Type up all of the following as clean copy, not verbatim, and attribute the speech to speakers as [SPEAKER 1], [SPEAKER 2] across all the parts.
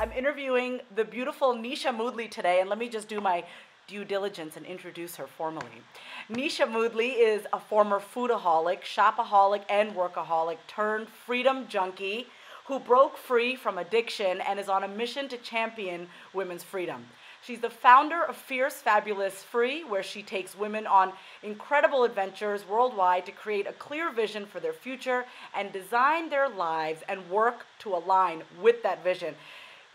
[SPEAKER 1] I'm interviewing the beautiful Nisha Moodley today, and let me just do my due diligence and introduce her formally. Nisha Moodley is a former foodaholic, shopaholic, and workaholic turned freedom junkie who broke free from addiction and is on a mission to champion women's freedom. She's the founder of Fierce, Fabulous, Free, where she takes women on incredible adventures worldwide to create a clear vision for their future and design their lives and work to align with that vision.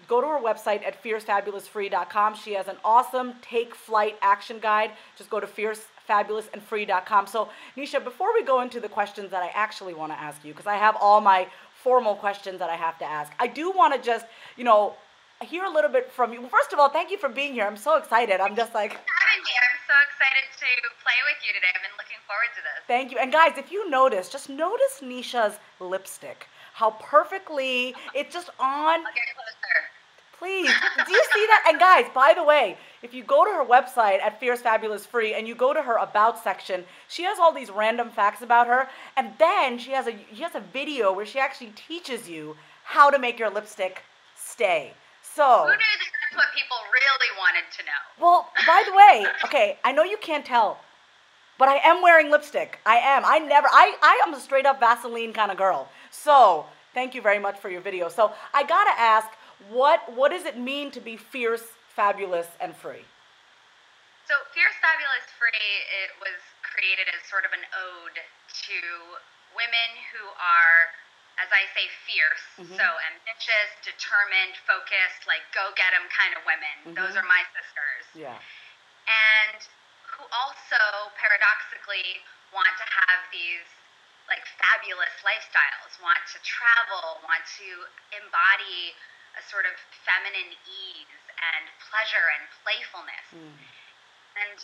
[SPEAKER 1] Go to her website at fiercefabulousfree.com. She has an awesome take flight action guide. Just go to fiercefabulousandfree.com. So, Nisha, before we go into the questions that I actually want to ask you, because I have all my formal questions that I have to ask, I do want to just, hear a little bit from you. Well, first of all, thank you for being here. I'm so excited. I'm just like...
[SPEAKER 2] having me. I'm so excited to play with you today. I've been looking forward to this.
[SPEAKER 1] Thank you. And guys, if you notice, just notice Nisha's lipstick. How perfectly it's just on.
[SPEAKER 2] I'll get closer.
[SPEAKER 1] Please. Do you see that? And guys, by the way, if you go to her website at Fierce Fabulous Free and you go to her About section, she has all these random facts about her. And then she has a video where she actually teaches you how to make your lipstick stay. So,
[SPEAKER 2] who knew that's what people really wanted to know?
[SPEAKER 1] Well, by the way, okay, I know you can't tell, but I am wearing lipstick. I am. I am a straight up Vaseline kind of girl. So, thank you very much for your video. So, I gotta ask, what does it mean to be fierce, fabulous, and free?
[SPEAKER 2] So, Fierce, Fabulous, Free, it was created as sort of an ode to women who are, as I say, fierce, so ambitious, determined, focused, like go-get-em kind of women. Those are my sisters.
[SPEAKER 1] Yeah.
[SPEAKER 2] And who also, paradoxically, want to have these, like, fabulous lifestyles, want to travel, want to embody a sort of feminine ease and pleasure and playfulness. And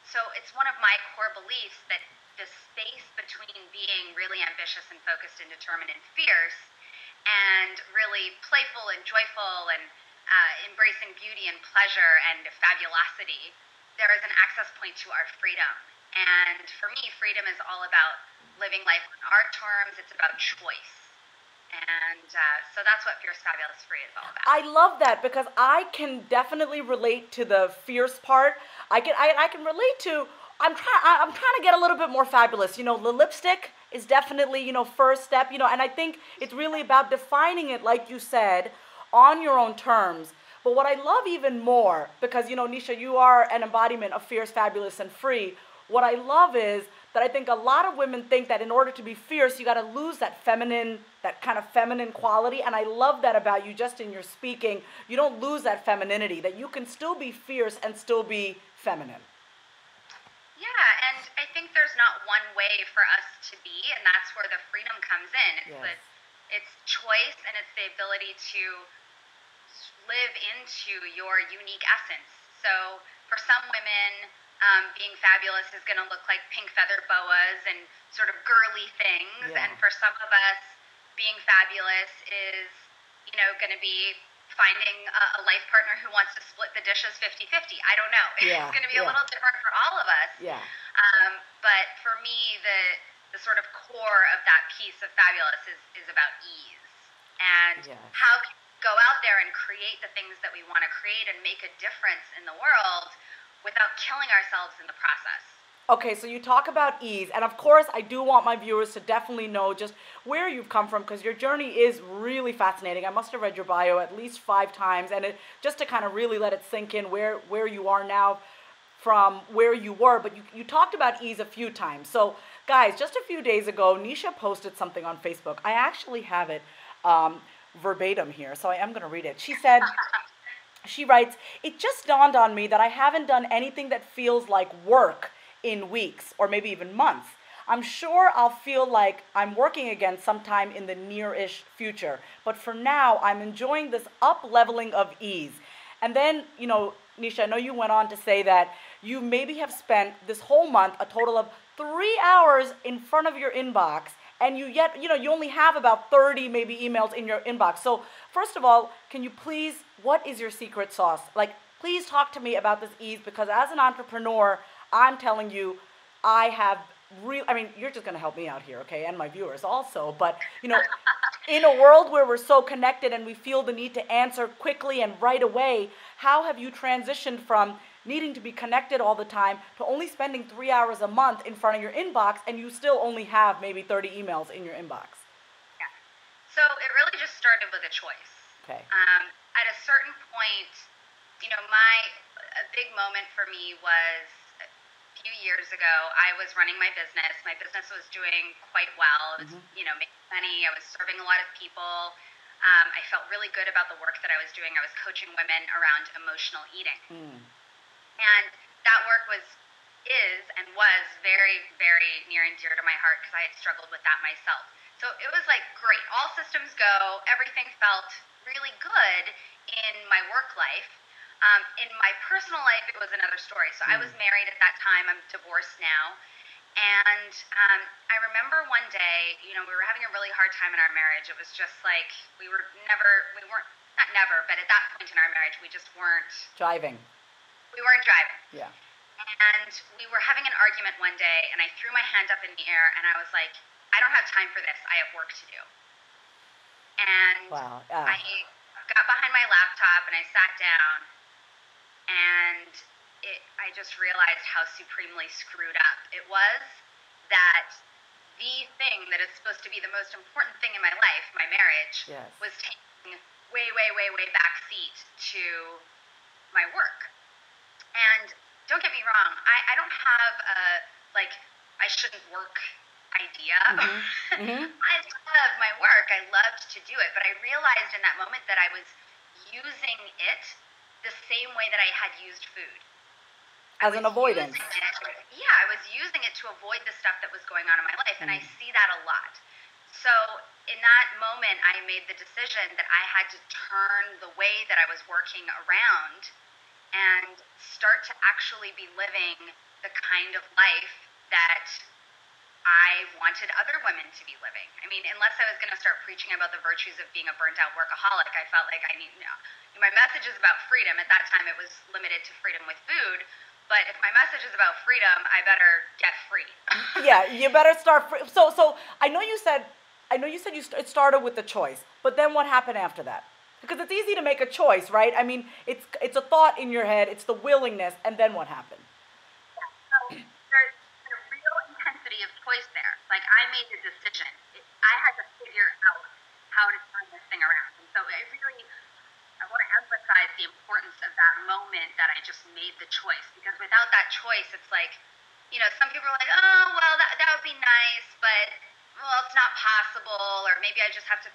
[SPEAKER 2] so it's one of my core beliefs that the space between being really ambitious and focused and determined and fierce and really playful and joyful and embracing beauty and pleasure and fabulosity, there is an access point to our freedom. And for me, freedom is all about living life on our terms. It's about choice. And so that's what Fierce, Fabulous, Free is all about.
[SPEAKER 1] I love that because I can definitely relate to the fierce part. I can relate to... I'm trying to get a little bit more fabulous. The lipstick is definitely, first step, and I think it's really about defining it, like you said, on your own terms. But what I love even more, because, Nisha, you are an embodiment of fierce, fabulous, and free. What I love is that I think a lot of women think that in order to be fierce, you got to lose that kind of feminine quality. And I love that about you just in your speaking. You don't lose that femininity, that you can still be fierce and still be feminine.
[SPEAKER 2] Yeah, and I think there's not one way for us to be, and that's where the freedom comes in. It's choice, and it's the ability to live into your unique essence. So for some women, being fabulous is going to look like pink feather boas and sort of girly things, and for some of us, being fabulous is, going to be finding a life partner who wants to split the dishes 50-50. I don't know. It's going to be a little different for all of us.
[SPEAKER 1] Yeah.
[SPEAKER 2] But for me, the sort of core of that piece of fabulous is about ease. And how can we go out there and create the things that we want to create and make a difference in the world without killing ourselves in the process.
[SPEAKER 1] Okay, so you talk about ease, and of course I do want my viewers to definitely know just where you've come from, because your journey is really fascinating. I must have read your bio at least 5 times, and just to kind of really let it sink in where you are now from where you were, but you talked about ease a few times. So guys, just a few days ago, Nisha posted something on Facebook. I actually have it verbatim here, so I am going to read it. She said, she writes, "It just dawned on me that I haven't done anything that feels like work in weeks or maybe even months. I'm sure I'll feel like I'm working again sometime in the near-ish future. But for now, I'm enjoying this up-leveling of ease." And then, Nisha, I know you went on to say that you maybe have spent this whole month a total of 3 hours in front of your inbox, and you only have about 30 maybe emails in your inbox. So first of all, can you please, what is your secret sauce? Like, please talk to me about this ease, because as an entrepreneur, I'm telling you, you're just going to help me out here, okay, and my viewers also, but, In a world where we're so connected and we feel the need to answer quickly and right away, how have you transitioned from needing to be connected all the time to only spending 3 hours a month in front of your inbox, and you still only have maybe 30 emails in your inbox?
[SPEAKER 2] Yeah. So it really just started with a choice.
[SPEAKER 1] Okay.
[SPEAKER 2] At a certain point, a big moment for me was a few years ago. I was running my business. My business was doing quite well. It was, making money. I was serving a lot of people. I felt really good about the work that I was doing. I was coaching women around emotional eating. And that work is and was very, very near and dear to my heart because I had struggled with that myself. So it was like, great, all systems go. Everything felt really good in my work life. In my personal life, it was another story. So I was married at that time. I'm divorced now. And I remember one day, we were having a really hard time in our marriage. It was just like we weren't, not never, but at that point in our marriage, we just weren't
[SPEAKER 1] Driving.
[SPEAKER 2] We weren't driving.
[SPEAKER 1] Yeah.
[SPEAKER 2] And we were having an argument one day, and I threw my hand up in the air, and I was like, I don't have time for this. I have work to do. And I got behind my laptop, and I sat down, and I just realized how supremely screwed up it was that the thing that is supposed to be the most important thing in my life, my marriage, was taking way, way, way, way back seat to my work. And don't get me wrong, I don't have a, I shouldn't work idea. I love my work. I loved to do it. But I realized in that moment that I was using it the same way that I had used food.
[SPEAKER 1] As an avoidance.
[SPEAKER 2] I was using it to avoid the stuff that was going on in my life. And I see that a lot. So in that moment, I made the decision that I had to turn the way that I was working around and start to actually be living the kind of life that I wanted other women to be living. I mean, unless I was going to start preaching about the virtues of being a burnt-out workaholic, I felt like my message is about freedom. At that time, it was limited to freedom with food. But if my message is about freedom, I better get free.
[SPEAKER 1] Yeah, you better start free. So I know you said it started with the choice, but then what happened after that? Because it's easy to make a choice, right? I mean, it's a thought in your head, it's the willingness, and then what happened?
[SPEAKER 2] Yeah, so there's a real intensity of choice there. Like, I made the decision. I had to figure out how to turn this thing around. And so I want to emphasize the importance of that moment that I just made the choice. Because without that choice, it's like, some people are like, oh, well, that would be nice, but it's not possible, or maybe I just have to,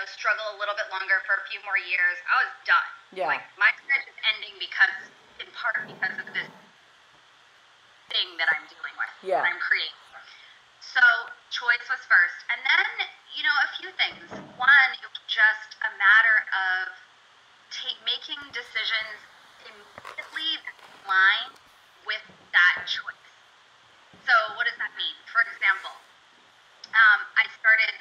[SPEAKER 2] struggle a little bit longer for a few more years. I was done.
[SPEAKER 1] Yeah.
[SPEAKER 2] Like, my marriage is ending in part because of this thing that I'm dealing with, that I'm creating. So, choice was first. And then, a few things. One, it was just a matter of making decisions immediately in line with that choice. So, what does that mean? For example, I started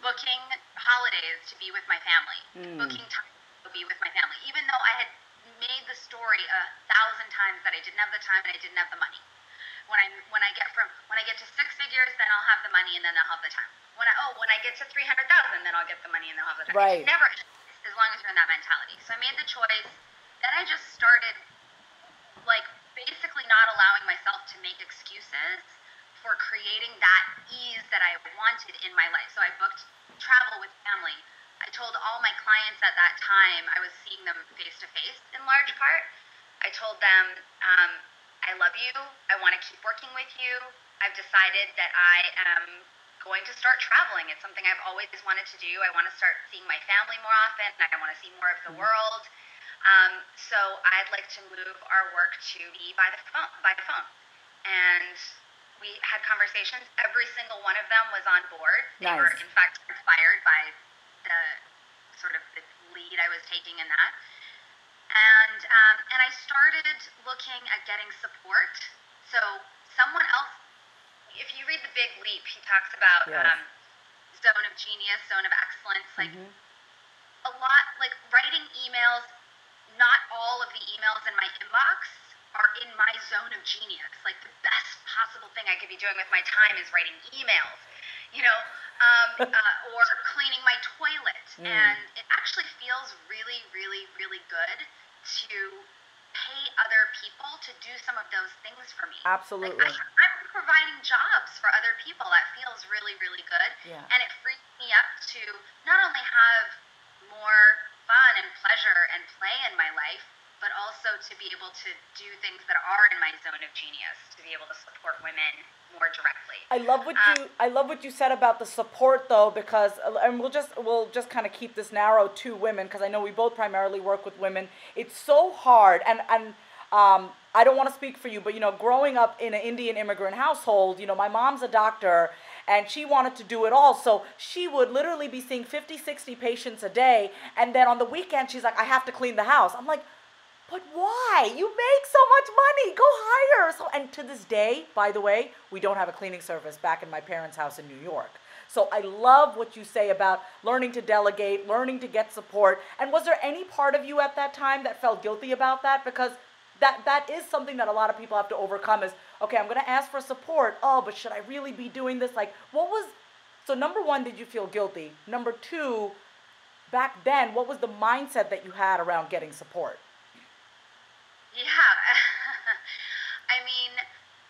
[SPEAKER 2] booking holidays to be with my family, booking time to be with my family, even though I had made the story 1,000 times that I didn't have the time and I didn't have the money. When I get to 6 figures, then I'll have the money and then I'll have the time. When I get to 300,000, then I'll get the money and then I'll have the time.
[SPEAKER 1] Right.
[SPEAKER 2] It's never, as long as you're in that mentality. So I made the choice. Then I just started, basically not allowing myself to make excuses for creating that ease that I wanted in my life. So I booked travel with family. I told all my clients at that time, I was seeing them face to face in large part. I told them, I love you. I want to keep working with you. I've decided that I am going to start traveling. It's something I've always wanted to do. I want to start seeing my family more often. I want to see more of the world. So I'd like to move our work to be by the phone. And we had conversations. Every single one of them was on board. They were, in fact, inspired by the sort of the lead I was taking in that. And I started looking at getting support. So someone else, if you read The Big Leap, he talks about zone of genius, zone of excellence, a lot, writing emails. Not all of the emails in my inbox are in my zone of genius. The best possible thing I could be doing with my time is writing emails. or cleaning my toilet. And it actually feels really, really, really good to pay other people to do some of those things for me.
[SPEAKER 1] Absolutely.
[SPEAKER 2] Like I'm providing jobs for other people. That feels really, really good.
[SPEAKER 1] Yeah.
[SPEAKER 2] And it frees me up to not only have more fun and pleasure and play in my life, but also to be able to do things that are in my zone of genius, to be able to support women more directly.
[SPEAKER 1] I love what you said about the support though, because and we'll just kind of keep this narrow to women, because I know we both primarily work with women. It's so hard, and I don't want to speak for you, but growing up in an Indian immigrant household, my mom's a doctor and she wanted to do it all. So she would literally be seeing 50, 60 patients a day, and then on the weekend she's like, I have to clean the house. I'm like, but why? You make so much money. Go hire. And to this day, by the way, we don't have a cleaning service back in my parents' house in New York. So I love what you say about learning to delegate, learning to get support. And was there any part of you at that time that felt guilty about that? Because that is something that a lot of people have to overcome is, okay, I'm going to ask for support. Oh, but should I really be doing this? Like, so number one, did you feel guilty? Number two, back then, what was the mindset that you had around getting support?
[SPEAKER 2] Yeah, I mean,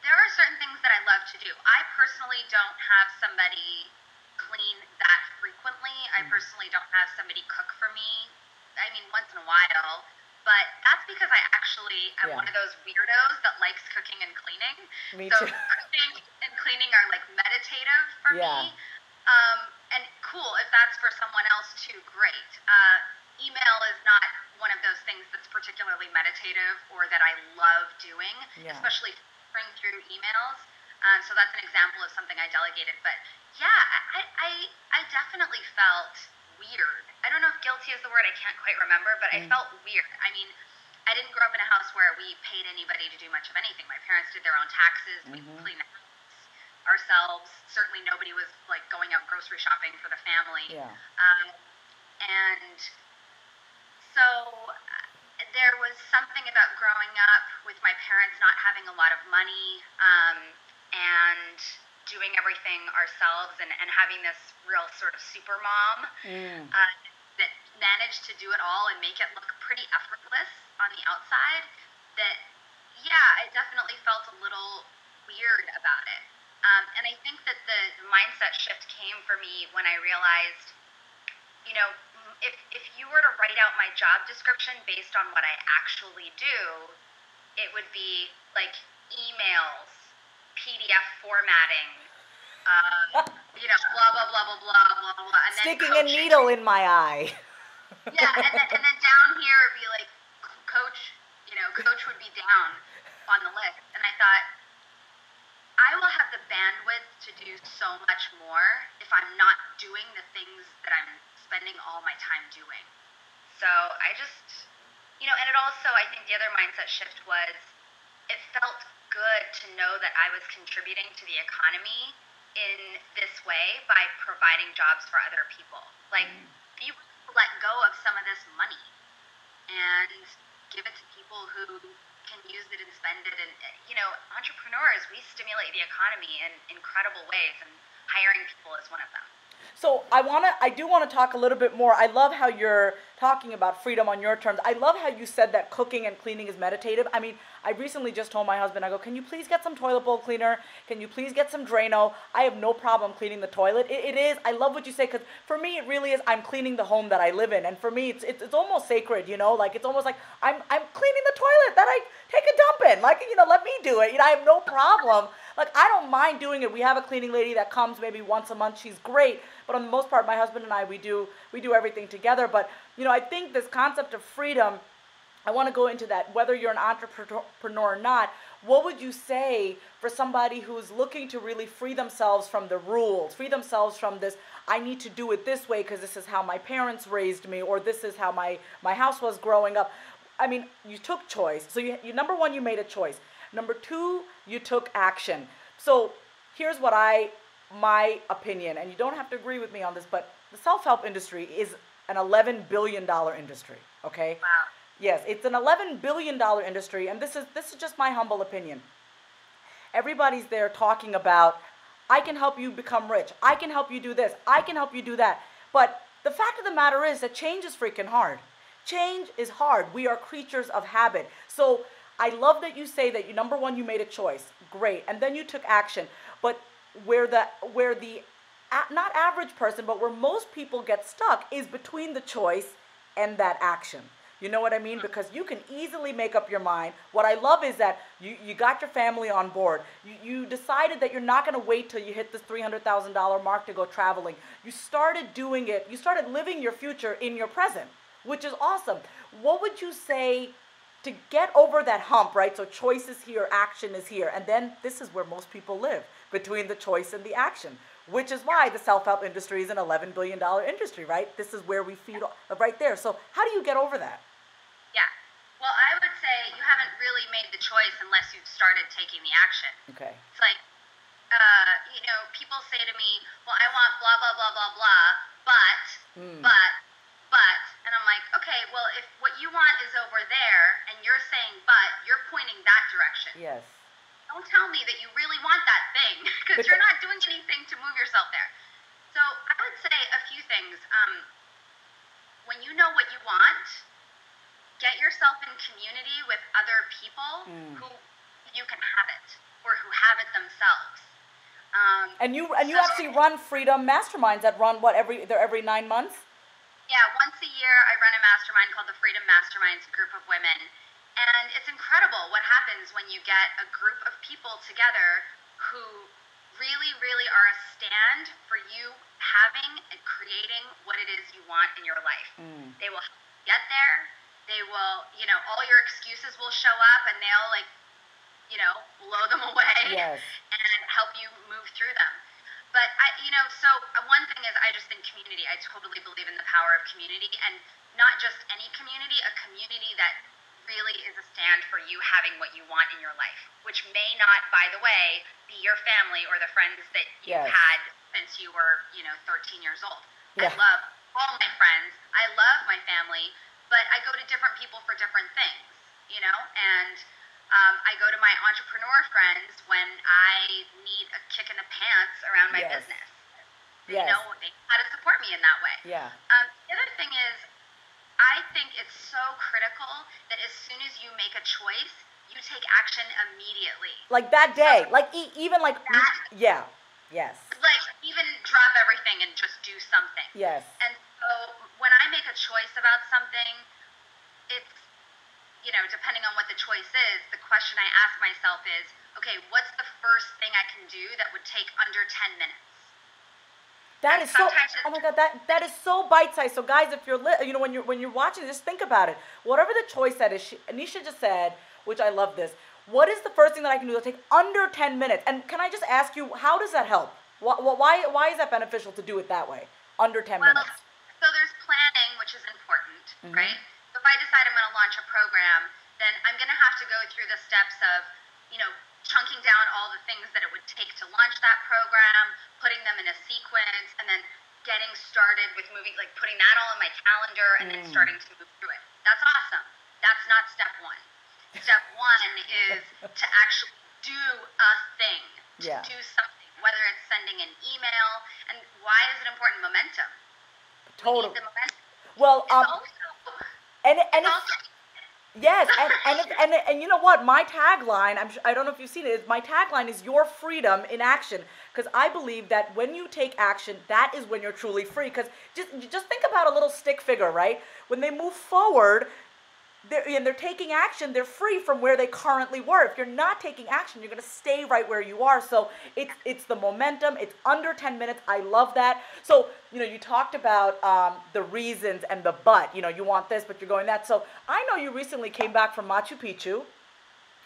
[SPEAKER 2] there are certain things that I love to do. I personally don't have somebody clean that frequently. I personally don't have somebody cook for me. I mean, once in a while, but that's because I actually am one of those weirdos that likes cooking and cleaning.
[SPEAKER 1] Me
[SPEAKER 2] so
[SPEAKER 1] too.
[SPEAKER 2] Cooking and cleaning are like meditative for me. And cool, if that's for someone else too, great. Email is not one of those things that's particularly meditative or that I love doing, especially filtering through emails. So that's an example of something I delegated. But yeah, I definitely felt weird. I don't know if guilty is the word, I can't quite remember, but I felt weird. I mean, I didn't grow up in a house where we paid anybody to do much of anything. My parents did their own taxes, we cleaned the house ourselves. Certainly nobody was like going out grocery shopping for the family. And so there was something about growing up with my parents not having a lot of money and doing everything ourselves and having this real sort of super mom that managed to do it all and make it look pretty effortless on the outside, that, I definitely felt a little weird about it. And I think that the mindset shift came for me when I realized, if you were to write out my job description based on what I actually do, it would be like emails, PDF formatting, blah, blah, blah, blah, blah, blah, blah. And then
[SPEAKER 1] sticking a needle in my eye.
[SPEAKER 2] And then down here it'd be like coach would be down on the list. And I thought, I will have the bandwidth to do so much more if I'm not doing the things that I'm spending all my time doing. So I just, and it also, I think the other mindset shift was, it felt good to know that I was contributing to the economy in this way by providing jobs for other people. Like, be willing to let go of some of this money and give it to people who can use it and spend it. And, entrepreneurs, we stimulate the economy in incredible ways, and hiring people is one of them.
[SPEAKER 1] So I do want to talk a little bit more. I love how you're talking about freedom on your terms. I love how you said that cooking and cleaning is meditative. I mean, I recently just told my husband, I go, can you please get some toilet bowl cleaner? Can you please get some Drano? I have no problem cleaning the toilet. It is, I love what you say, because for me, it really is, I'm cleaning the home that I live in. And for me, it's almost sacred, like, it's almost like I'm cleaning the toilet that I take a dump in. Like, let me do it. I have no problem. Like, I don't mind doing it. We have a cleaning lady that comes maybe once a month. She's great. But on the most part, my husband and I, we do everything together. But, I think this concept of freedom, I want to go into that, whether you're an entrepreneur or not. What would you say for somebody who's looking to really free themselves from the rules, free themselves from this, I need to do it this way because this is how my parents raised me, or this is how my house was growing up? I mean, you took choice. So you number one, you made a choice. Number two, you took action. So here's my opinion, and you don't have to agree with me on this, but the self-help industry is an $11 billion industry, okay?
[SPEAKER 2] Wow.
[SPEAKER 1] Yes, it's an $11 billion industry, and this is just my humble opinion. Everybody's there talking about I can help you become rich. I can help you do this. I can help you do that. But the fact of the matter is that change is freaking hard. Change is hard. We are creatures of habit. So I love that you say that number one, you made a choice. Great. And then you took action. But where the not average person, but where most people get stuck is between the choice and that action. You know what I mean? Because you can easily make up your mind. What I love is that you got your family on board. You decided that you're not going to wait till you hit this $300,000 mark to go traveling. You started doing it. You started living your future in your present, which is awesome. What would you say to get over that hump, right? So choice is here, action is here. And then this is where most people live, between the choice and the action, which is why the self-help industry is an $11 billion industry, right? This is where we feed right there. So how do you get over that?
[SPEAKER 2] Yeah. Well, I would say you haven't really made the choice unless you've started taking the action.
[SPEAKER 1] Okay.
[SPEAKER 2] It's like, people say to me, well, I want blah, blah, blah, blah, blah, but, and I'm like, okay, well, if what you want is over there and you're saying but, you're pointing that direction.
[SPEAKER 1] Yes.
[SPEAKER 2] Don't tell me that you really want that thing because you're not doing anything to move yourself there. So I would say a few things. When you know what you want, get yourself in community with other people who you can have it or who have it themselves.
[SPEAKER 1] And you actually run Freedom Masterminds that run every 9 months?
[SPEAKER 2] Yeah, once a year I run a mastermind called the Freedom Masterminds, a group of women. And it's incredible what happens when you get a group of people together who really, really are a stand for you having and creating what it is you want in your life. They will help you get there. They will, all your excuses will show up and they'll blow them away.
[SPEAKER 1] Yes.
[SPEAKER 2] And help you move through them. But one thing is I just think community. I totally believe in the power of community, and not just any community, a community that really is a stand for you having what you want in your life, which may not, by the way, be your family or the friends that you've had since you were, 13 years old.
[SPEAKER 1] Yeah.
[SPEAKER 2] I love all my friends. I love my family, but I go to different people for different things, and I go to my entrepreneur friends when I need a kick in the pants around my business. They know how to support me in that way.
[SPEAKER 1] Yeah.
[SPEAKER 2] The other thing is, I think it's so critical that as soon as you make a choice, you take action immediately.
[SPEAKER 1] Like that day.
[SPEAKER 2] So,
[SPEAKER 1] even like that. Yeah. Yes.
[SPEAKER 2] Like even drop everything and just do something.
[SPEAKER 1] Yes.
[SPEAKER 2] And so when I make a choice about something, it's, depending on what the choice is, the question I ask myself is, okay, what's the first thing I can do that would take under 10 minutes?
[SPEAKER 1] That is so. Oh my God, that is so bite-sized. So guys, if you're when you're watching, just think about it. Whatever the choice that is, Nisha just said, which I love this. What is the first thing that I can do that take under 10 minutes? And can I just ask you, how does that help? Why is that beneficial to do it that way, under 10 minutes?
[SPEAKER 2] So there's planning, which is important, right? So if I decide I'm going to launch a program, then I'm going to have to go through the steps of, chunking down all the things that it would take to launch that program, putting them in a sequence, and then getting started with moving, like putting that all in my calendar and then starting to move through it. That's awesome. That's not step one. Step one is to actually do a thing, to do something, whether it's sending an email. And why is it important? Momentum.
[SPEAKER 1] Totally.
[SPEAKER 2] We need the momentum.
[SPEAKER 1] Well,
[SPEAKER 2] also
[SPEAKER 1] yes, and you know what? My tagline, I don't know if you've seen it, my tagline is your freedom in action. Because I believe that when you take action, that is when you're truly free. Because just think about a little stick figure, right? When they move forward, they're taking action, they're free from where they currently were. If you're not taking action, you're going to stay right where you are. So it's the momentum. It's under 10 minutes. I love that. So, you talked about the reasons and the but. You want this, but you're going that. So I know you recently came back from Machu Picchu.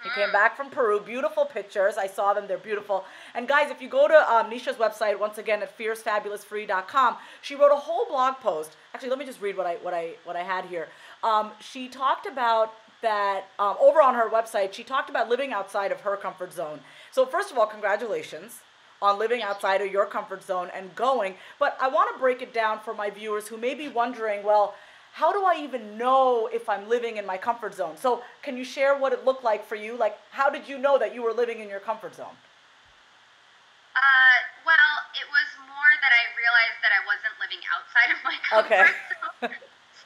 [SPEAKER 1] You came back from Peru. Beautiful pictures. I saw them. They're beautiful. And guys, if you go to Nisha's website, once again, at fiercefabulousfree.com, she wrote a whole blog post. Actually, let me just read what I had here. She talked about that over on her website. She talked about living outside of her comfort zone. So first of all, congratulations on living outside of your comfort zone and going. But I want to break it down for my viewers who may be wondering, well, how do I even know if I'm living in my comfort zone? So can you share what it looked like for you? Like, how did you know that you were living in your comfort zone? Okay.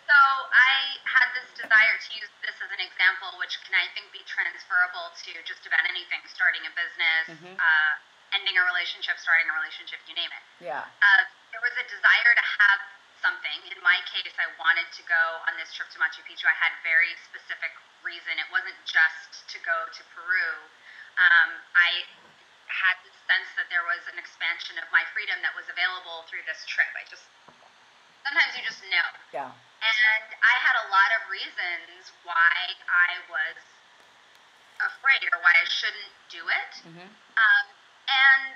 [SPEAKER 2] So I had this desire to use this as an example, which can, I think, be transferable to just about anything: starting a business, ending a relationship, starting a relationship, you name it.
[SPEAKER 1] Yeah.
[SPEAKER 2] There was a desire to have something. In my case, I wanted to go on this trip to Machu Picchu. I had very specific reason. It wasn't just to go to Peru. I had this sense that there was an expansion of my freedom that was available through this trip. Sometimes you just know.
[SPEAKER 1] Yeah.
[SPEAKER 2] And I had a lot of reasons why I was afraid or why I shouldn't do it. And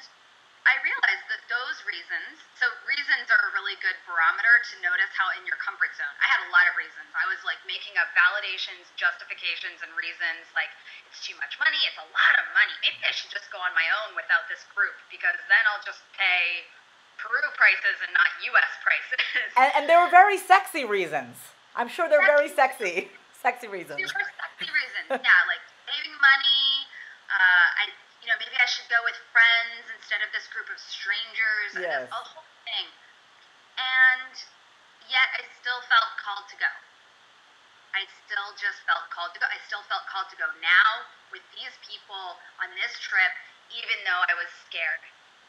[SPEAKER 2] I realized that those reasons, so reasons are a really good barometer to notice how in your comfort zone. I had a lot of reasons. I was like making up validations, justifications, and reasons like it's too much money, it's a lot of money. Maybe I should just go on my own without this group because then I'll just pay Peru prices and not U.S. prices.
[SPEAKER 1] And they were very sexy reasons. I'm sure they're very sexy. Sexy reasons.
[SPEAKER 2] Super sexy reasons. Yeah, like saving money. Maybe I should go with friends instead of this group of strangers.
[SPEAKER 1] Yes.
[SPEAKER 2] A whole thing. And yet I still felt called to go. I still just felt called to go. I still felt called to go now with these people on this trip, even though I was scared.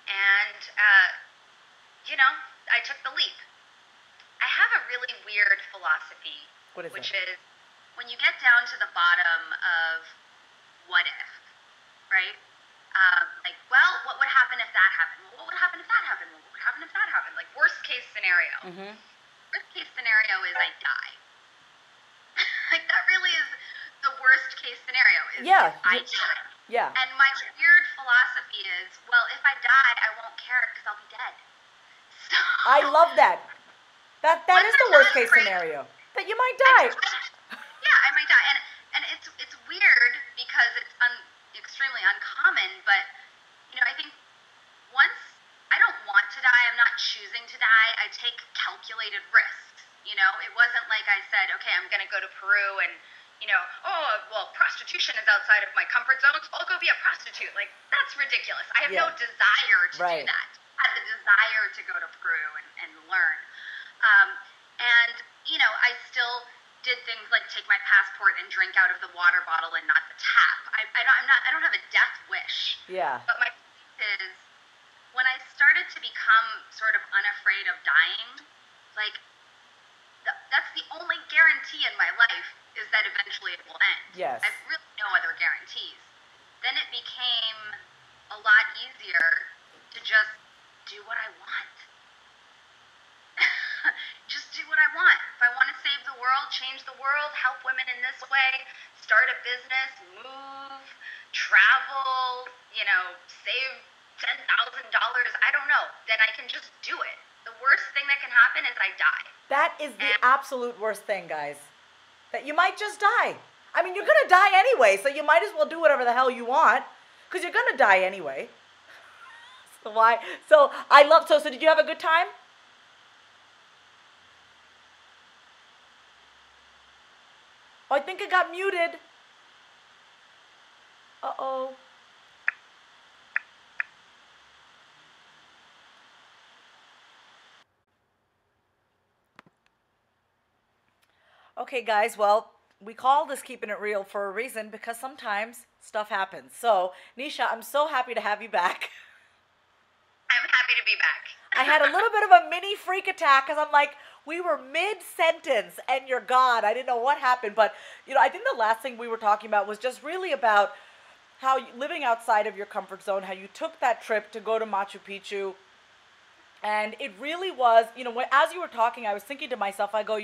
[SPEAKER 2] And, I took the leap. I have a really weird philosophy, which is when you get down to the bottom of what if, right? What would happen if that happened? What would happen if that happened? What would happen if that happened? Like, worst case scenario. Worst case scenario is I die. Like, that really is the worst case scenario is I die.
[SPEAKER 1] Yeah.
[SPEAKER 2] And my weird philosophy is, well, if I die, I won't care because I'll be dead. So,
[SPEAKER 1] I love that. That is the worst case scenario. That you might die.
[SPEAKER 2] I might die. And it's weird because it's extremely uncommon, but I think once I don't want to die, I'm not choosing to die. I take calculated risks. It wasn't like I said, okay, I'm going to go to Peru and prostitution is outside of my comfort zone, so I'll go be a prostitute. Like, that's ridiculous. I have no desire to do that. I have the desire to go to Peru and learn. I still did things like take my passport and drink out of the water bottle and not the tap. I don't have a death wish.
[SPEAKER 1] Yeah.
[SPEAKER 2] But my point is, when I started to become sort of unafraid of dying, like, that's the only guarantee in my life is that eventually it will end.
[SPEAKER 1] Yes.
[SPEAKER 2] I have really no other guarantees. Then it became a lot easier to just do what I want. Just do what I want. If I want to save the world, change the world, help women in this way, start a business, move, travel, save $10,000, I don't know, then I can just do it. The worst thing that can happen is I die. That is
[SPEAKER 1] the absolute worst thing, guys. That you might just die. I mean, you're going to die anyway, so you might as well do whatever the hell you want, because you're going to die anyway. So did you have a good time? Oh, I think it got muted. Uh-oh. Okay, guys, well, we call this Keeping It Real for a reason because sometimes stuff happens. So, Nisha, I'm so happy to have you back.
[SPEAKER 2] I'm happy to be back.
[SPEAKER 1] I had a little bit of a mini freak attack because I'm like, we were mid-sentence and you're gone. I didn't know what happened. But, I think the last thing we were talking about was just really about how living outside of your comfort zone, how you took that trip to go to Machu Picchu. And it really was, as you were talking, I was thinking to myself, I go,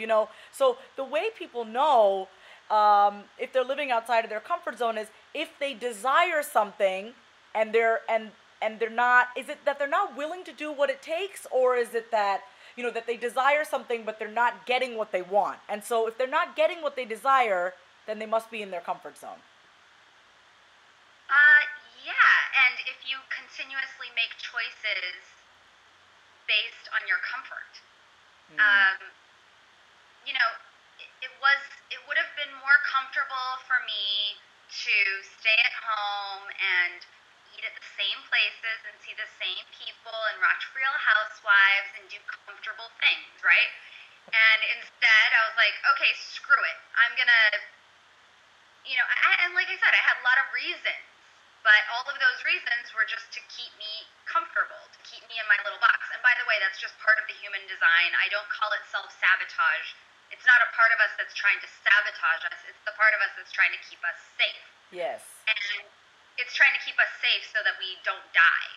[SPEAKER 1] so the way people know if they're living outside of their comfort zone is if they desire something and they're not, is it that they're not willing to do what it takes, or is it that, that they desire something but they're not getting what they want? And so if they're not getting what they desire, then they must be in their comfort zone.
[SPEAKER 2] Yeah, and if you continuously make choices based on your comfort. It would have been more comfortable for me to stay at home and eat at the same places and see the same people and watch Real Housewives and do comfortable things, right? And instead, I was like, okay, screw it. I'm gonna, and like I said, I had a lot of reasons, but all of those reasons were just to keep me comfortable, to keep me in my little box. And by the way, that's just part of the human design. I don't call it self-sabotage. It's not a part of us that's trying to sabotage us. It's the part of us that's trying to keep us safe.
[SPEAKER 1] Yes.
[SPEAKER 2] And it's trying to keep us safe so that we don't die.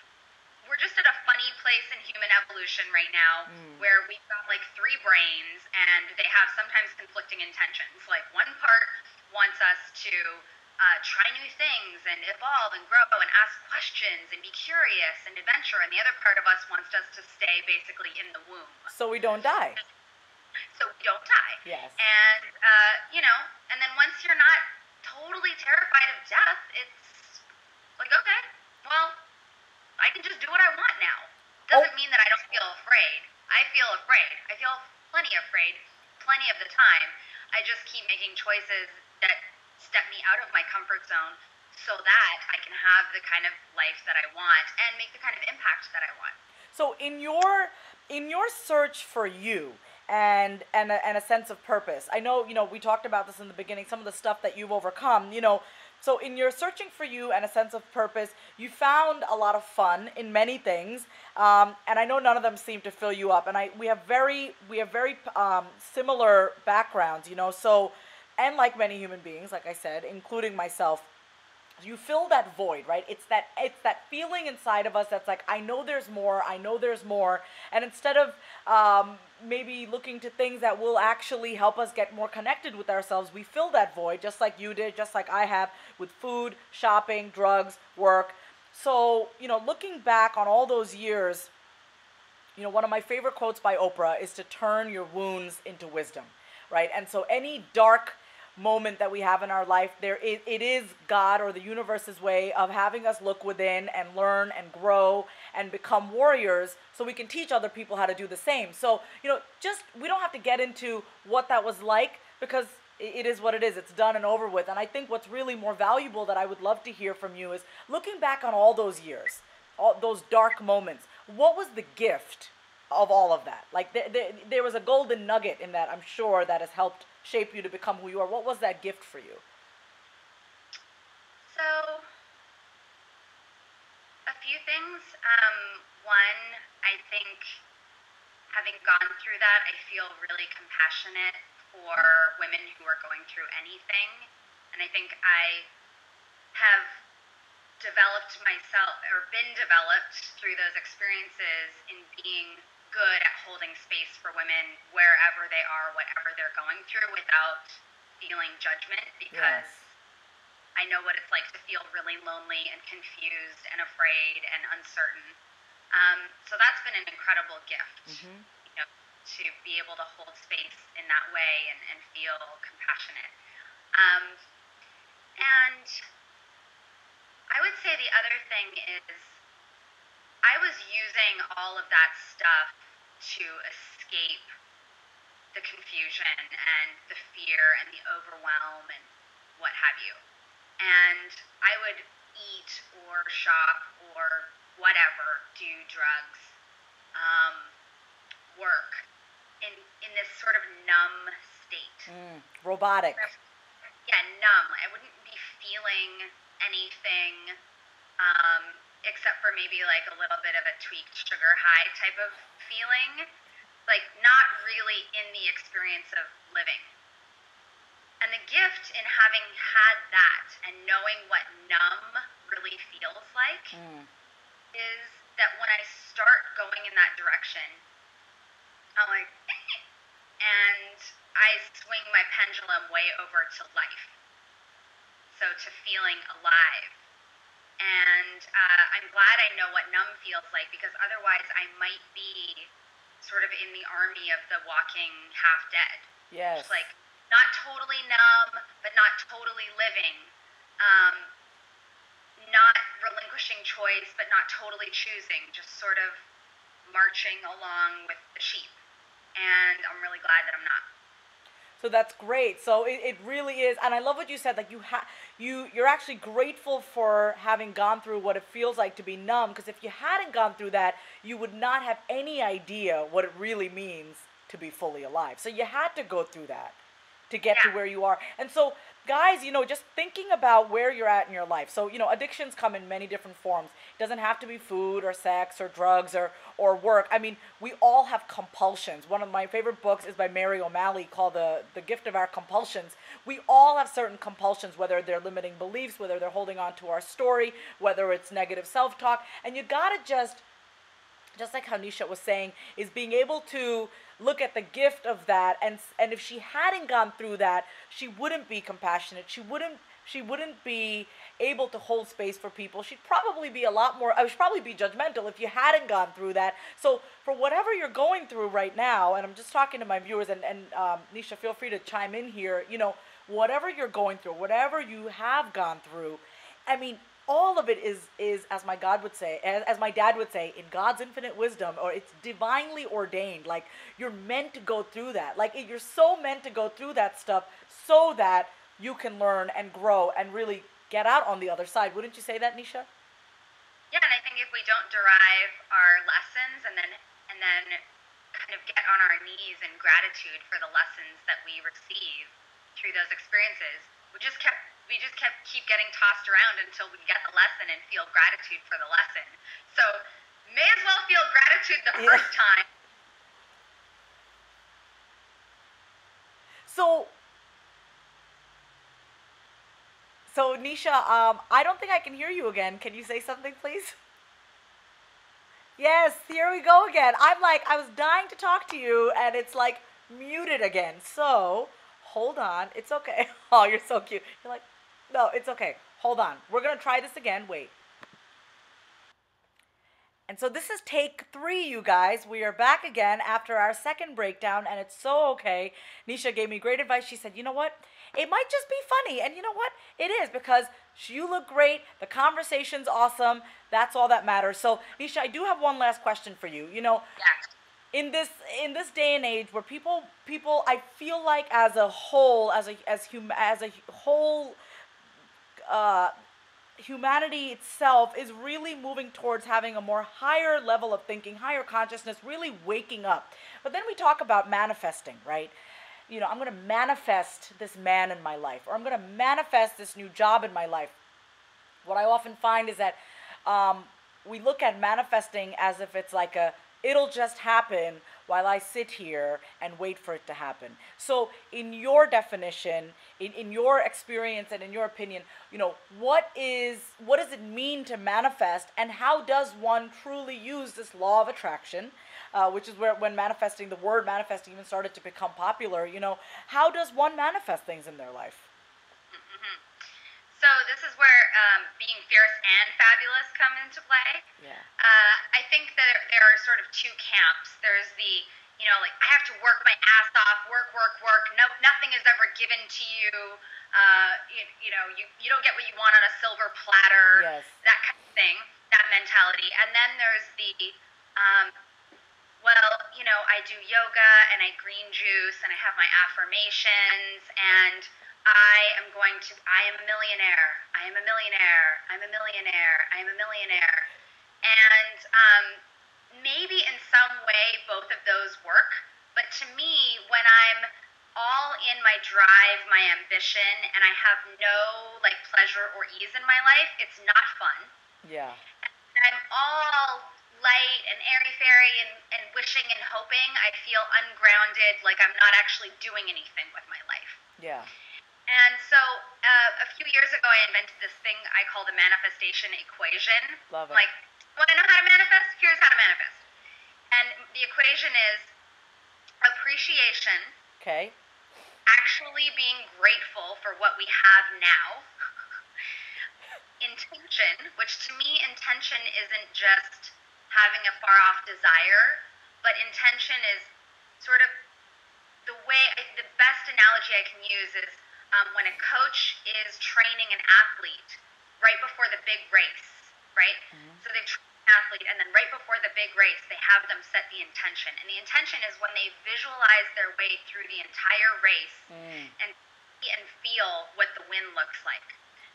[SPEAKER 2] We're just at a funny place in human evolution right now where we've got like three brains and they have sometimes conflicting intentions. Like one part wants us to try new things and evolve and grow and ask questions and be curious and adventure, and the other part of us wants us to stay basically in the womb.
[SPEAKER 1] So we don't die.
[SPEAKER 2] So we don't die.
[SPEAKER 1] Yes.
[SPEAKER 2] And, and then once you're not totally terrified of death, it's like, okay, well, I can just do what I want now. Doesn't mean that I don't feel afraid. I feel afraid. I feel plenty afraid, plenty of the time. I just keep making choices that step me out of my comfort zone so that I can have the kind of life that I want and make the kind of impact that I want.
[SPEAKER 1] So in your search for you and a sense of purpose, I know, we talked about this in the beginning, some of the stuff that you've overcome, so in your searching for you and a sense of purpose, you found a lot of fun in many things, and I know none of them seem to fill you up. And we have very similar backgrounds, so, and like many human beings, like I said, including myself, you fill that void, right? It's that feeling inside of us that's like, I know there's more, and instead of maybe looking to things that will actually help us get more connected with ourselves, we fill that void, just like you did, just like I have, with food, shopping, drugs, work. So, looking back on all those years, one of my favorite quotes by Oprah is to turn your wounds into wisdom, right? And so any dark moment that we have in our life, it is God or the universe's way of having us look within and learn and grow and become warriors so we can teach other people how to do the same. So, we don't have to get into what that was like, because it is what it is. It's done and over with. And I think what's really more valuable that I would love to hear from you is looking back on all those years, all those dark moments. What was the gift of all of that? Like there was a golden nugget in that, I'm sure, that has helped shape you to become who you are. What was that gift for you?
[SPEAKER 2] So, a few things. One, I think having gone through that, I feel really compassionate for women who are going through anything. And I think I have developed myself, or been developed through those experiences, in being good at holding space for women wherever they are, whatever they're going through, without feeling judgment, because I know what it's like to feel really lonely and confused and afraid and uncertain. So that's been an incredible gift, to be able to hold space in that way and feel compassionate. And I would say the other thing is, I was using all of that stuff to escape the confusion and the fear and the overwhelm and what have you. And I would eat or shop or whatever, do drugs, work in this sort of numb state.
[SPEAKER 1] Robotic.
[SPEAKER 2] Yeah, numb. I wouldn't be feeling anything, except for maybe like a little bit of a tweaked sugar high type of feeling, like not really in the experience of living. And the gift in having had that and knowing what numb really feels like is that when I start going in that direction, I'm like, and I swing my pendulum way over to life. So to feeling alive. And I'm glad I know what numb feels like, because otherwise I might be sort of in the army of the walking half dead.
[SPEAKER 1] Yes.
[SPEAKER 2] Just like not totally numb, but not totally living. Not relinquishing choice, but not totally choosing. Just sort of marching along with the sheep. And I'm really glad that I'm not.
[SPEAKER 1] So that's great. So it really is, and I love what you said. Like you're actually grateful for having gone through what it feels like to be numb. Because if you hadn't gone through that, you would not have any idea what it really means to be fully alive. So you had to go through that to get to
[SPEAKER 2] Yeah.
[SPEAKER 1] where you are. And so, guys, just thinking about where you're at in your life. So, addictions come in many different forms. It doesn't have to be food or sex or drugs or work. I mean, we all have compulsions. One of my favorite books is by Mary O'Malley called The Gift of Our Compulsions. We all have certain compulsions, whether they're limiting beliefs, whether they're holding on to our story, whether it's negative self-talk. And you gotta just like how Nisha was saying, is being able to look at the gift of that, and if she hadn't gone through that, she wouldn't be compassionate. She wouldn't be able to hold space for people. She'd probably be she'd probably be judgmental if you hadn't gone through that. So for whatever you're going through right now, and I'm just talking to my viewers, and Nisha, feel free to chime in here. Whatever you're going through, whatever you have gone through, I mean, all of it is as my dad would say, in God's infinite wisdom, or it's divinely ordained. Like, you're meant to go through that. Like, you're so meant to go through that stuff so that you can learn and grow and really get out on the other side. Wouldn't you say that, Nisha?
[SPEAKER 2] Yeah, and I think if we don't derive our lessons and then kind of get on our knees in gratitude for the lessons that we receive through those experiences, we just keep getting tossed around until we get the lesson and feel gratitude for the lesson. So may as well feel gratitude the first time.
[SPEAKER 1] So Nisha, I don't think I can hear you again. Can you say something, please? Yes, here we go again. I was dying to talk to you, and it's like muted again. So hold on. It's okay. Oh, you're so cute. You're like, no, it's okay. Hold on. We're going to try this again. Wait. And so this is take 3, you guys. We are back again after our second breakdown, and it's so okay. Nisha gave me great advice. She said, you know what? It might just be funny. And you know what? It is, because you look great. The conversation's awesome. That's all that matters. So, Nisha, I do have one last question for you.
[SPEAKER 2] Yeah.
[SPEAKER 1] In this day and age where people I feel like as a whole, humanity itself is really moving towards having a more higher level of thinking, higher consciousness, really waking up. But then we talk about manifesting, right? I'm going to manifest this man in my life, or I'm going to manifest this new job in my life. What I often find is that we look at manifesting as if it's like it'll just happen while I sit here and wait for it to happen. So in your definition, in your experience and in your opinion, what does it mean to manifest, and how does one truly use this law of attraction, which is where when the word manifesting even started to become popular, how does one manifest things in their life?
[SPEAKER 2] So this is where being fierce and fabulous come into play.
[SPEAKER 1] Yeah.
[SPEAKER 2] I think that there are sort of two camps. There's the, like, I have to work my ass off, work. No, nothing is ever given to you. You don't get what you want on a silver platter.
[SPEAKER 1] Yes.
[SPEAKER 2] That kind of thing, that mentality. And then there's the, I do yoga and I green juice and I have my affirmations and I am a millionaire. I am a millionaire. I'm a millionaire. I'm a millionaire. And maybe in some way both of those work. But to me, when I'm all in my drive, my ambition, and I have no pleasure or ease in my life, it's not fun.
[SPEAKER 1] Yeah.
[SPEAKER 2] And I'm all light and airy-fairy and wishing and hoping. I feel ungrounded, like I'm not actually doing anything with my life.
[SPEAKER 1] Yeah.
[SPEAKER 2] And so a few years ago, I invented this thing I call the manifestation equation.
[SPEAKER 1] Love it.
[SPEAKER 2] Like, want to know how to manifest? Here's how to manifest. And the equation is appreciation.
[SPEAKER 1] Okay.
[SPEAKER 2] Actually being grateful for what we have now. Intention, which to me, intention isn't just having a far-off desire, but intention is sort of the best analogy I can use is when a coach is training an athlete right before the big race, right? Mm-hmm. So they've trained an athlete, and then right before the big race, they have them set the intention. And the intention is when they visualize their way through the entire race and feel what the win looks like.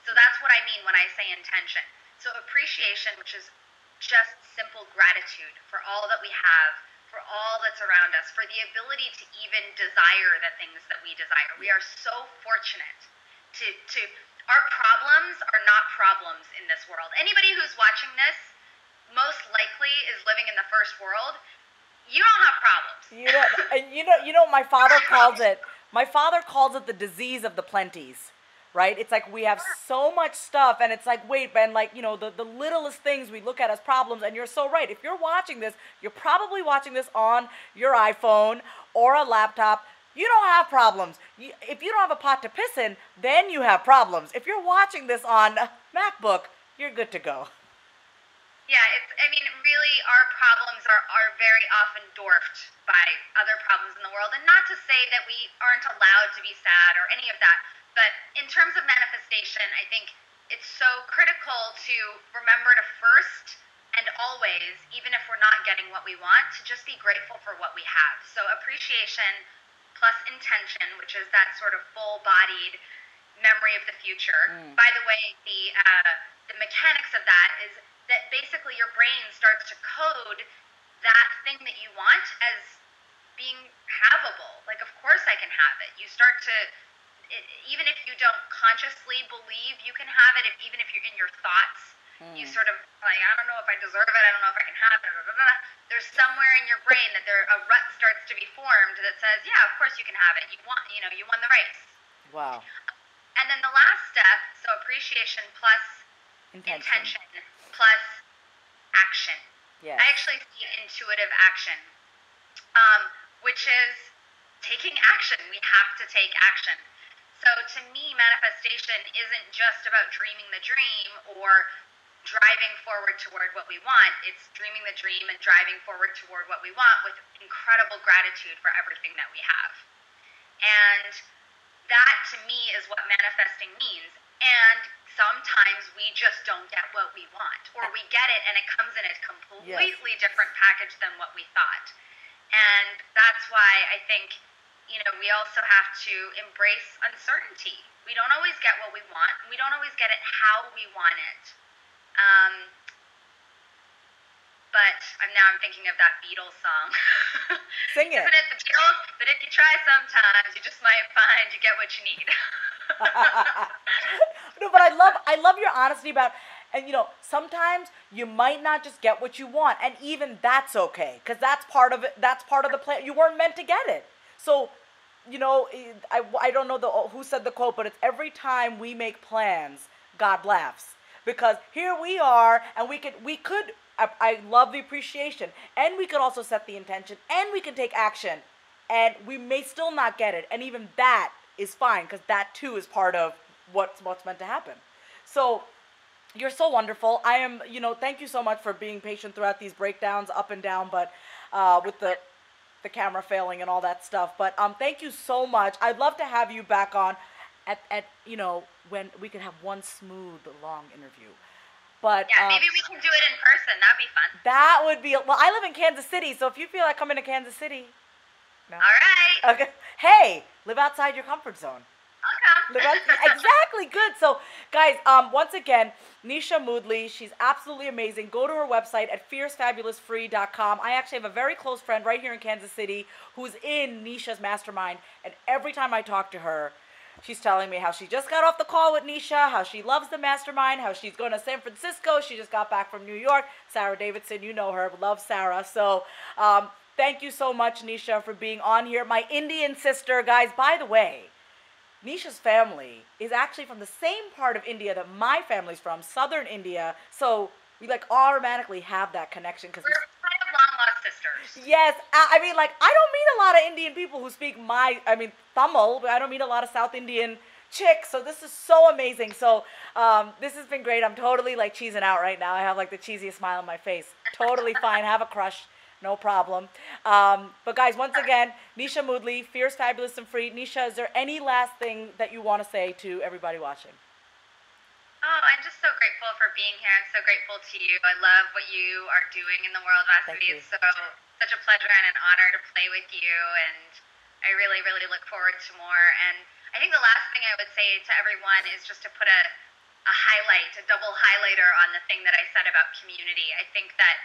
[SPEAKER 2] So that's what I mean when I say intention. So appreciation, which is just simple gratitude for all that we have, for all that's around us, for the ability to even desire the things that we desire. We are so fortunate to our problems are not problems in this world. Anybody who's watching this most likely is living in the first world. You don't have problems.
[SPEAKER 1] You know, my father calls it. My father calls it the disease of the plenties, right? It's like we have so much stuff, and it's like, wait, Ben, like, you know, the littlest things we look at as problems, and you're so right. If you're watching this, you're probably watching this on your iPhone or a laptop. You don't have problems. If you don't have a pot to piss in, then you have problems. If you're watching this on a MacBook, you're good to go.
[SPEAKER 2] Yeah, I mean, really, our problems are very often dwarfed by other problems in the world. And not to say that we aren't allowed to be sad or any of that, but in terms of manifestation, I think it's so critical to remember to first and always, even if we're not getting what we want, to just be grateful for what we have. So appreciation plus intention, which is that sort of full-bodied memory of the future. By the way, the mechanics of that is that basically your brain starts to code that thing that you want as being havable. Like, of course I can have it. You start to, even if you don't consciously believe you can have it, even if you're in your thoughts, you sort of like, I don't know if I deserve it, I don't know if I can have it, blah, blah, blah. There's somewhere in your brain that a rut starts to be formed that says, yeah, of course you can have it. You won the race.
[SPEAKER 1] Wow.
[SPEAKER 2] And then the last step, so appreciation plus intention plus action.
[SPEAKER 1] Yes.
[SPEAKER 2] I actually see intuitive action, which is taking action. We have to take action. So to me, manifestation isn't just about dreaming the dream or driving forward toward what we want. It's dreaming the dream and driving forward toward what we want with incredible gratitude for everything that we have. And that to me is what manifesting means. And sometimes we just don't get what we want, or we get it and it comes in a completely different package than what we thought. And that's why I think, you know, we also have to embrace uncertainty. We don't always get what we want. We don't always get it how we want it. But I'm thinking of that Beatles song.
[SPEAKER 1] Sing it.
[SPEAKER 2] Isn't it the Beatles? But if you try sometimes, you just might find you get what you need.
[SPEAKER 1] No, but I love your honesty about, and you know, sometimes you might not just get what you want, and even that's okay, because that's part of it. That's part of the plan. You weren't meant to get it. So, you know, I don't know who said the quote, but it's every time we make plans, God laughs, because here we are, and we could. I love the appreciation, and we could also set the intention, and we can take action, and we may still not get it, and even that is fine, because that too is part of what's meant to happen. So you're so wonderful. I am, you know, thank you so much for being patient throughout these breakdowns, up and down, but with the camera failing and all that stuff. But thank you so much. I'd love to have you back on at you know, when we could have one smooth, long interview. But
[SPEAKER 2] yeah, maybe we can do it in person. That'd be fun.
[SPEAKER 1] That would be, well, I live in Kansas City, so if you feel like coming to Kansas City. No?
[SPEAKER 2] All right.
[SPEAKER 1] Okay. Hey, live outside your comfort zone.
[SPEAKER 2] Okay.
[SPEAKER 1] Exactly, good. So, guys, once again, Nisha Moodley, she's absolutely amazing. Go to her website at fiercefabulousfree.com. I actually have a very close friend right here in Kansas City who's in Nisha's mastermind, and every time I talk to her, she's telling me how she just got off the call with Nisha, how she loves the mastermind, how she's going to San Francisco. She just got back from New York. Sarah Davidson, you know her. Love Sarah. So, thank you so much, Nisha, for being on here. My Indian sister, guys, by the way, Nisha's family is actually from the same part of India that my family's from, southern India. So we like automatically have that connection. Cause
[SPEAKER 2] we're kind of long-lost sisters.
[SPEAKER 1] Yes. I mean, like, I don't meet a lot of Indian people who speak Tamil, but I don't meet a lot of South Indian chicks. So this is so amazing. So this has been great. I'm totally like cheesing out right now. I have like the cheesiest smile on my face. Totally fine. Have a crush. No problem. But guys, once again, Nisha Moodley, Fierce, Fabulous, and Free. Nisha, is there any last thing that you want to say to everybody watching?
[SPEAKER 2] Oh, I'm just so grateful for being here. I'm so grateful to you. I love what you are doing in the world, Vasavi. It's such a pleasure and an honor to play with you, and I really, really look forward to more. And I think the last thing I would say to everyone is just to put a highlight, a double highlighter on the thing that I said about community. I think that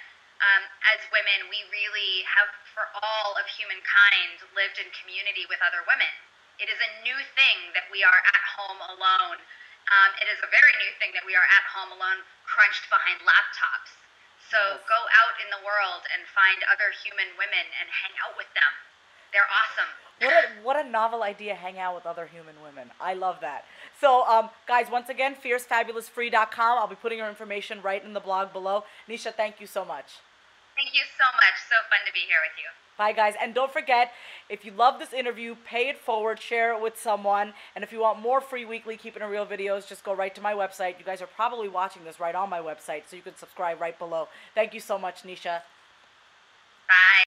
[SPEAKER 2] as women, we really have, for all of humankind, lived in community with other women. It is a new thing that we are at home alone. It is a very new thing that we are at home alone, crunched behind laptops. So
[SPEAKER 1] Yes.
[SPEAKER 2] go out in the world and find other human women and hang out with them. They're awesome.
[SPEAKER 1] What a novel idea, hang out with other human women. I love that. So, guys, once again, fiercefabulousfree.com. I'll be putting her information right in the blog below. Nisha, thank you so much.
[SPEAKER 2] Thank you so much. So fun to be here with you.
[SPEAKER 1] Bye, guys. And don't forget, if you love this interview, pay it forward, share it with someone. And if you want more free weekly Keepin' It Real videos, just go right to my website. You guys are probably watching this right on my website, so you can subscribe right below. Thank you so much, Nisha.
[SPEAKER 2] Bye.